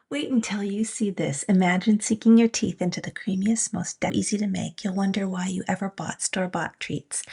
Wait until you see this. Imagine sinking your teeth into the creamiest, most easy to make. You'll wonder why you ever bought store-bought treats.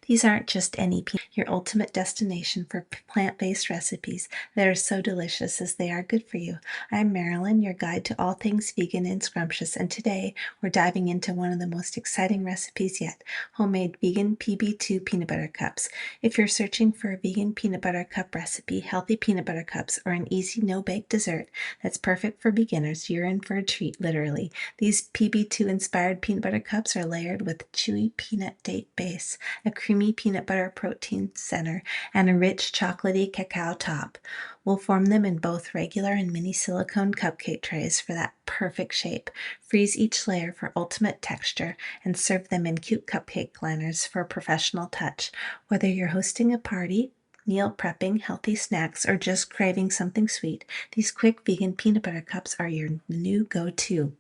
These aren't just any peanut, your ultimate destination for plant-based recipes that are so delicious as they are good for you. I'm Marilyn, your guide to all things vegan and scrumptious, and today we're diving into one of the most exciting recipes yet, homemade vegan PB2 peanut butter cups. If you're searching for a vegan peanut butter cup recipe, healthy peanut butter cups, or an easy no-bake dessert that's perfect for beginners, you're in for a treat, literally. These PB2 inspired peanut butter cups are layered with chewy peanut date base, a creamy peanut butter protein center, and a rich chocolatey cacao top. We'll form them in both regular and mini silicone cupcake trays for that perfect shape. Freeze each layer for ultimate texture and serve them in cute cupcake planners for a professional touch. Whether you're hosting a party, meal prepping, healthy snacks, or just craving something sweet, these quick vegan peanut butter cups are your new go-to.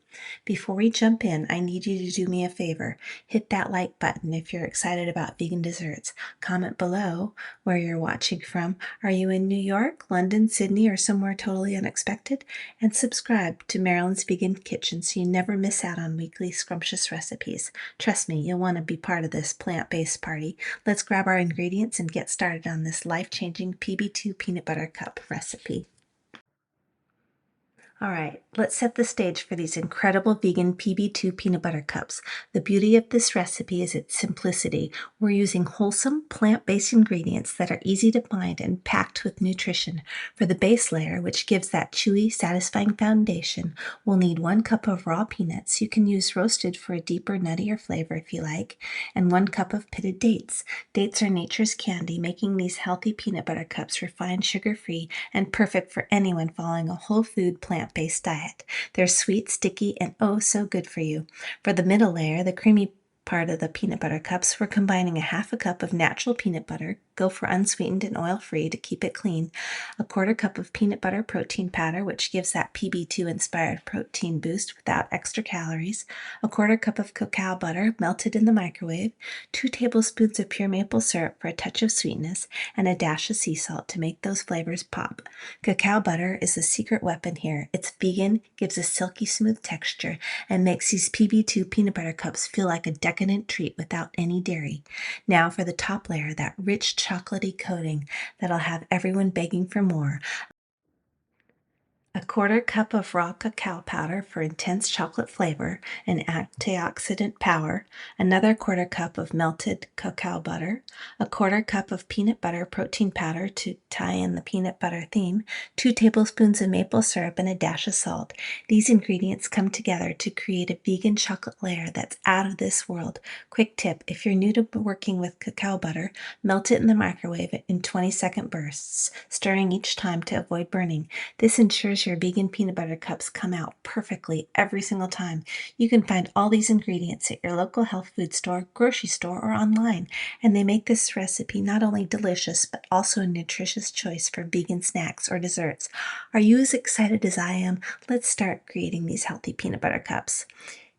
Before we jump in, I need you to do me a favor. Hit that like button if you're excited about vegan desserts. Comment below where you're watching from. Are you in New York, London, Sydney, or somewhere totally unexpected? And subscribe to Marilyn's Vegan Kitchen so you never miss out on weekly scrumptious recipes. Trust me, you'll want to be part of this plant-based party. Let's grab our ingredients and get started on this life-changing PB2 peanut butter cup recipe. All right, let's set the stage for these incredible vegan PB2 peanut butter cups. The beauty of this recipe is its simplicity. We're using wholesome, plant-based ingredients that are easy to find and packed with nutrition. For the base layer, which gives that chewy, satisfying foundation, we'll need 1 cup of raw peanuts. You can use roasted for a deeper, nuttier flavor if you like, and 1 cup of pitted dates. Dates are nature's candy, making these healthy peanut butter cups refined, sugar-free, and perfect for anyone following a whole food, plant-based diet. They're sweet, sticky, and oh so good for you. For the middle layer, the creamy part of the peanut butter cups, we're combining a 1/2 cup of natural peanut butter, go for unsweetened and oil-free to keep it clean, a 1/4 cup of peanut butter protein powder, which gives that PB2 inspired protein boost without extra calories, a 1/4 cup of cacao butter melted in the microwave, 2 tablespoons of pure maple syrup for a touch of sweetness, and a dash of sea salt to make those flavors pop. Cacao butter is the secret weapon here. It's vegan, gives a silky smooth texture, and makes these PB2 peanut butter cups feel like a decadent treat without any dairy. Now for the top layer, that rich chocolatey coating that'll have everyone begging for more. A 1/4 cup of raw cacao powder for intense chocolate flavor and antioxidant power, another 1/4 cup of melted cacao butter, a 1/4 cup of peanut butter protein powder to tie in the peanut butter theme, 2 tablespoons of maple syrup, and a dash of salt. These ingredients come together to create a vegan chocolate layer that's out of this world. Quick tip, if you're new to working with cacao butter, melt it in the microwave in 20-second bursts, stirring each time to avoid burning. This ensures your vegan peanut butter cups come out perfectly every single time. You can find all these ingredients at your local health food store, grocery store, or online, and they make this recipe not only delicious, but also a nutritious choice for vegan snacks or desserts. Are you as excited as I am? Let's start creating these healthy peanut butter cups.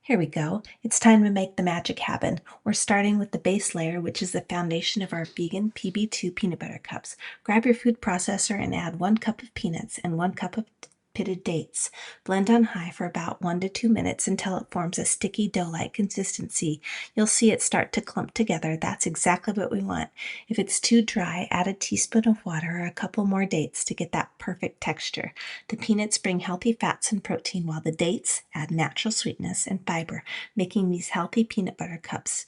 Here we go. It's time to make the magic happen. We're starting with the base layer, which is the foundation of our vegan PB2 peanut butter cups. Grab your food processor and add 1 cup of peanuts and 1 cup of pitted dates. Blend on high for about 1 to 2 minutes until it forms a sticky dough-like consistency. You'll see it start to clump together. That's exactly what we want. If it's too dry, add a teaspoon of water or a couple more dates to get that perfect texture. The peanuts bring healthy fats and protein, while the dates add natural sweetness and fiber, making these healthy peanut butter cups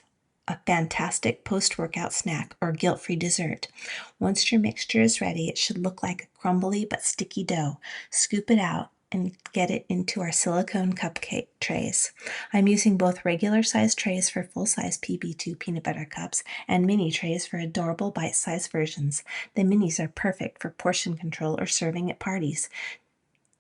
a fantastic post-workout snack or guilt-free dessert. Once your mixture is ready, it should look like a crumbly but sticky dough. Scoop it out and get it into our silicone cupcake trays. I'm using both regular size trays for full-size PB2 peanut butter cups and mini trays for adorable bite-sized versions. The minis are perfect for portion control or serving at parties.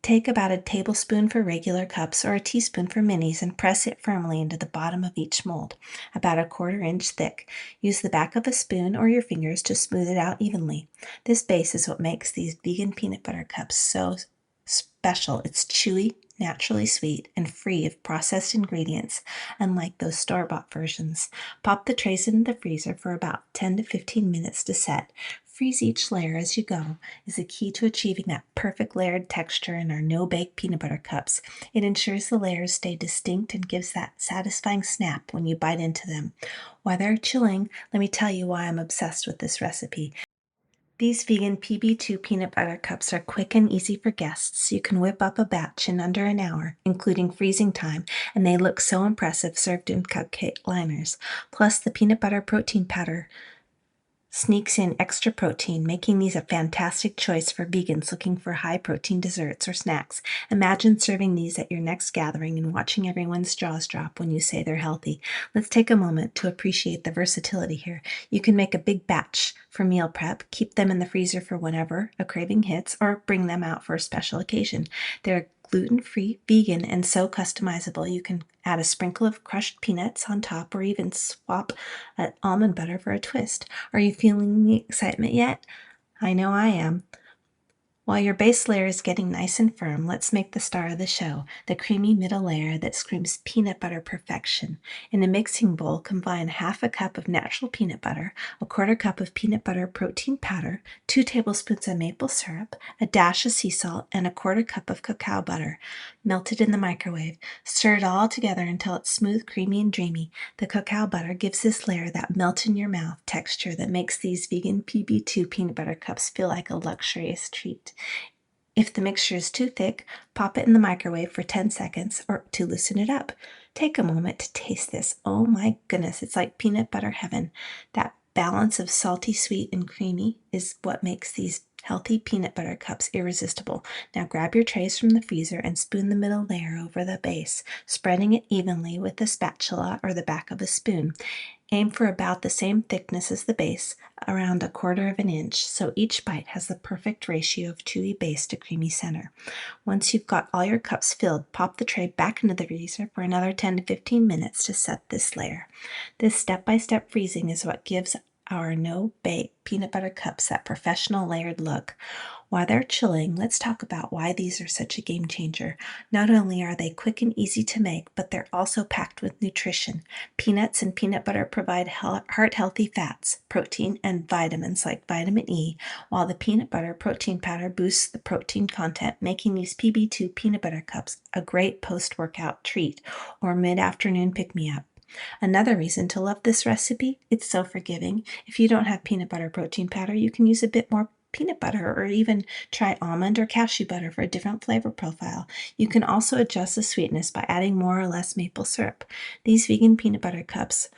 Take about a tablespoon for regular cups or a teaspoon for minis and press it firmly into the bottom of each mold, about a 1/4 inch thick. Use the back of a spoon or your fingers to smooth it out evenly. This base is what makes these vegan peanut butter cups so special. It's chewy, naturally sweet, and free of processed ingredients, unlike those store-bought versions. Pop the trays into the freezer for about 10 to 15 minutes to set. freeze each layer as you go is the key to achieving that perfect layered texture in our no-bake peanut butter cups. It ensures the layers stay distinct and gives that satisfying snap when you bite into them. While they're chilling, let me tell you why I'm obsessed with this recipe. These vegan PB2 peanut butter cups are quick and easy for guests. You can whip up a batch in under an hour, including freezing time, and they look so impressive served in cupcake liners. Plus, the peanut butter protein powder sneaks in extra protein, making these a fantastic choice for vegans looking for high-protein desserts or snacks. Imagine serving these at your next gathering and watching everyone's jaws drop when you say they're healthy. Let's take a moment to appreciate the versatility here. You can make a big batch for meal prep, keep them in the freezer for whenever a craving hits, or bring them out for a special occasion. They're gluten-free, vegan, and so customizable. You can add a sprinkle of crushed peanuts on top or even swap almond butter for a twist. Are you feeling the excitement yet? I know I am. While your base layer is getting nice and firm, let's make the star of the show, the creamy middle layer that screams peanut butter perfection. In a mixing bowl, combine half a cup of natural peanut butter, a quarter cup of peanut butter protein powder, 2 tablespoons of maple syrup, a dash of sea salt, and a quarter cup of cacao butter, melted in the microwave. Stir it all together until it's smooth, creamy, and dreamy. The cacao butter gives this layer that melt-in-your-mouth texture that makes these vegan PB2 peanut butter cups feel like a luxurious treat. If the mixture is too thick, pop it in the microwave for 10 seconds or to loosen it up. Take a moment to taste this. Oh my goodness, it's like peanut butter heaven. That balance of salty, sweet, and creamy is what makes these healthy peanut butter cups irresistible. Now grab your trays from the freezer and spoon the middle layer over the base, spreading it evenly with a spatula or the back of a spoon. Aim for about the same thickness as the base, around 1/4 of an inch, so each bite has the perfect ratio of chewy base to creamy center. Once you've got all your cups filled, pop the tray back into the freezer for another 10 to 15 minutes to set this layer. This step-by-step freezing is what gives our no-bake peanut butter cups that professional layered look. While they're chilling, let's talk about why these are such a game changer. Not only are they quick and easy to make, but they're also packed with nutrition. Peanuts and peanut butter provide heart-healthy fats, protein, and vitamins like vitamin E, while the peanut butter protein powder boosts the protein content, making these PB2 peanut butter cups a great post-workout treat or mid-afternoon pick-me-up. Another reason to love this recipe, it's so forgiving. If you don't have peanut butter protein powder, you can use a bit more peanut butter or even try almond or cashew butter for a different flavor profile. You can also adjust the sweetness by adding more or less maple syrup. These vegan peanut butter cups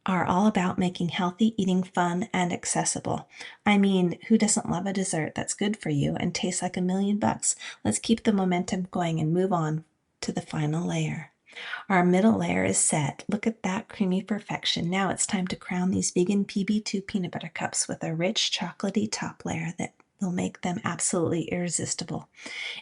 are all about making healthy eating fun and accessible. I mean, who doesn't love a dessert that's good for you and tastes like $1,000,000? Let's keep the momentum going and move on to the final layer. Our middle layer is set. Look at that creamy perfection. Now it's time to crown these vegan PB2 peanut butter cups with a rich chocolatey top layer that will make them absolutely irresistible.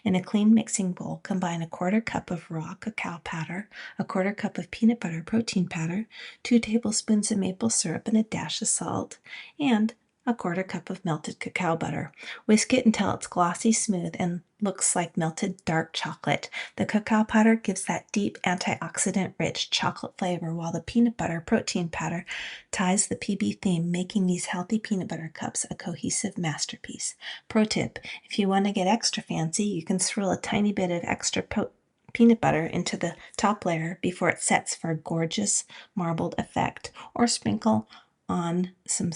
In a clean mixing bowl, combine a 1/4 cup of raw cacao powder, a 1/4 cup of peanut butter protein powder, 2 tablespoons of maple syrup and a dash of salt, and a 1/4 cup of melted cacao butter. Whisk it until it's glossy smooth and looks like melted dark chocolate. The cacao powder gives that deep antioxidant-rich chocolate flavor, while the peanut butter protein powder ties the PB theme, making these healthy peanut butter cups a cohesive masterpiece. Pro tip, if you want to get extra fancy, you can swirl a tiny bit of extra peanut butter into the top layer before it sets for a gorgeous marbled effect, or sprinkle on some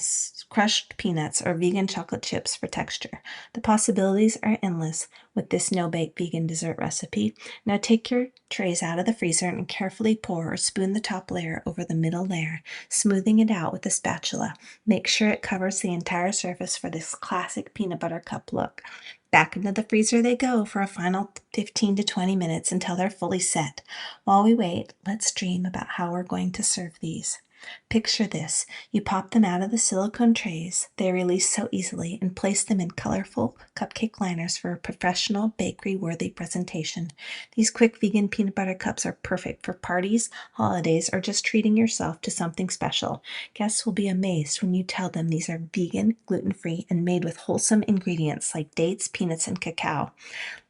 crushed peanuts or vegan chocolate chips for texture. The possibilities are endless with this no-bake vegan dessert recipe. Now take your trays out of the freezer and carefully pour or spoon the top layer over the middle layer, smoothing it out with a spatula. Make sure it covers the entire surface for this classic peanut butter cup look. Back into the freezer they go for a final 15 to 20 minutes until they're fully set. While we wait, let's dream about how we're going to serve these. Picture this. You pop them out of the silicone trays, they release so easily, and place them in colorful cupcake liners for a professional bakery-worthy presentation. These quick vegan peanut butter cups are perfect for parties, holidays, or just treating yourself to something special. Guests will be amazed when you tell them these are vegan, gluten-free, and made with wholesome ingredients like dates, peanuts, and cacao.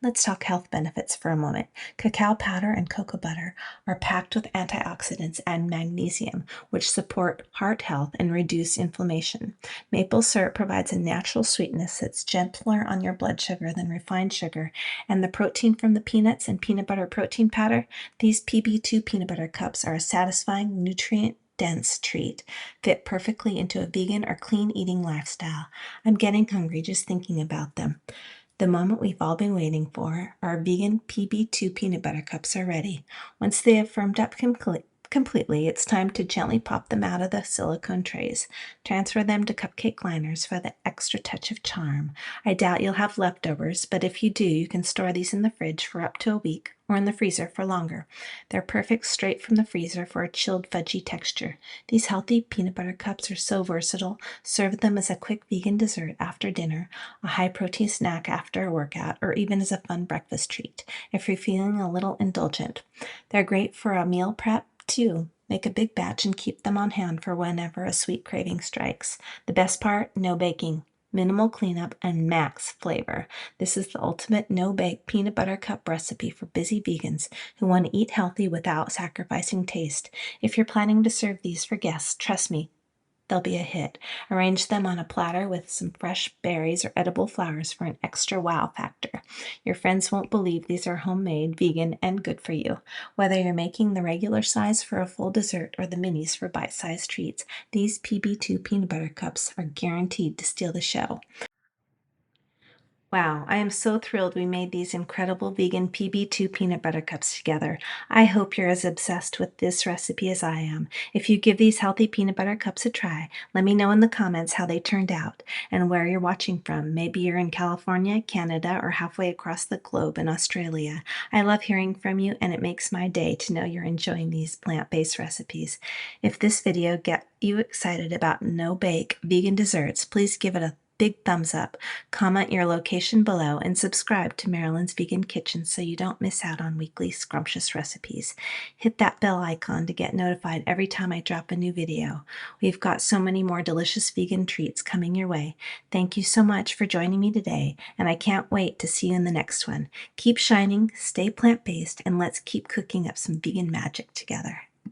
Let's talk health benefits for a moment. Cacao powder and cocoa butter are packed with antioxidants and magnesium, which support support heart health, and reduce inflammation. Maple syrup provides a natural sweetness that's gentler on your blood sugar than refined sugar, and the protein from the peanuts and peanut butter protein powder, these PB2 peanut butter cups are a satisfying, nutrient-dense treat, fit perfectly into a vegan or clean eating lifestyle. I'm getting hungry just thinking about them. The moment we've all been waiting for, our vegan PB2 peanut butter cups are ready. Once they have firmed up completely, it's time to gently pop them out of the silicone trays. Transfer them to cupcake liners for the extra touch of charm. I doubt you'll have leftovers, but if you do, you can store these in the fridge for up to a week or in the freezer for longer. They're perfect straight from the freezer for a chilled fudgy texture. These healthy peanut butter cups are so versatile. Serve them as a quick vegan dessert after dinner, a high-protein snack after a workout, or even as a fun breakfast treat if you're feeling a little indulgent. They're great for a meal prep, too. Make a big batch and keep them on hand for whenever a sweet craving strikes. The best part? No baking, minimal cleanup, and max flavor. This is the ultimate no-bake peanut butter cup recipe for busy vegans who want to eat healthy without sacrificing taste. If you're planning to serve these for guests, trust me, they'll be a hit. Arrange them on a platter with some fresh berries or edible flowers for an extra wow factor. Your friends won't believe these are homemade, vegan, and good for you. Whether you're making the regular size for a full dessert or the minis for bite-sized treats, these PB2 peanut butter cups are guaranteed to steal the show. Wow, I am so thrilled we made these incredible vegan PB2 peanut butter cups together. I hope you're as obsessed with this recipe as I am. If you give these healthy peanut butter cups a try, let me know in the comments how they turned out and where you're watching from. Maybe you're in California, Canada, or halfway across the globe in Australia. I love hearing from you, and it makes my day to know you're enjoying these plant-based recipes. If this video got you excited about no-bake vegan desserts, please give it a big thumbs up, comment your location below, and subscribe to Marilyn's Vegan Kitchen so you don't miss out on weekly scrumptious recipes. Hit that bell icon to get notified every time I drop a new video. We've got so many more delicious vegan treats coming your way. Thank you so much for joining me today, and I can't wait to see you in the next one. Keep shining, stay plant-based, and let's keep cooking up some vegan magic together.